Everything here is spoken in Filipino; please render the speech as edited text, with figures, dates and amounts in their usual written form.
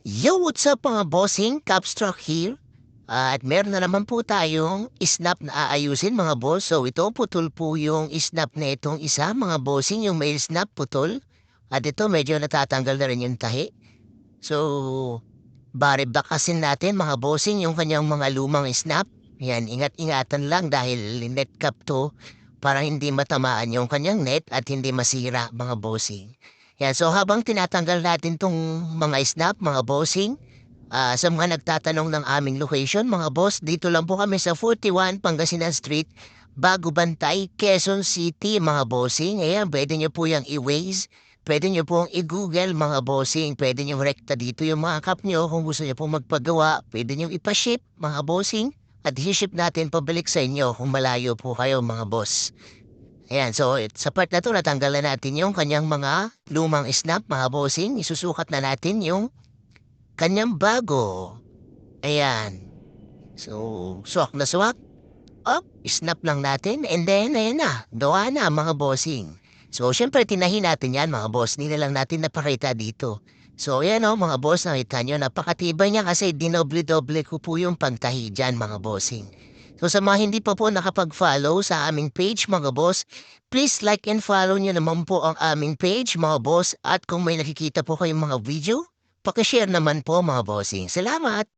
Yo, what's up mga bossing? Capstroke here. At meron na naman po tayong snap na aayusin mga boss. So ito putol po yung snap na itong isa mga bossing, yung may snap putol. At ito medyo natatanggal na rin yung tahi. So bari bakasin natin mga bossing yung kanyang mga lumang snap. Yan, ingat-ingatan lang dahil net cap to para hindi matamaan yung kanyang net at hindi masira mga bossing. Yan, so habang tinatanggal natin tong mga snap mga bossing, sa mga nagtatanong ng aming location, mga boss, dito lang po kami sa 41 Pangasinan Street, Bago Bantay, Quezon City, mga bossing. Ayan, pwede nyo po yung i-Waze, pwede nyo pong i-Google, mga bossing. Pwede nyo rekta dito yung mga cup nyo kung gusto nyo pong magpagawa. Pwede nyo ipaship, mga bossing. At i-ship natin pabalik sa inyo kung malayo po kayo, mga boss. Ayan, so sa part na to, natanggalan natin yung kanyang mga lumang snap, mga bossing. Isusukat na natin yung kanyang bago. Ayan. So, swak na swak. Up, snap lang natin. And then, ayan na. Gawa na, mga bossing. So, syempre, tinahin natin yan, mga boss. Hindi na lang natin napakita dito. So, ayan o, mga boss. Nakita nyo, napakatibay niya kasi dinoble-doble ko po yung pagtahi dyan, mga bossing. So, sa mga hindi pa po nakapag-follow sa aming page, mga boss, please like and follow nyo naman po ang aming page, mga boss. At kung may nakikita po kayong mga video, pakishare naman po, mga bossing. Salamat!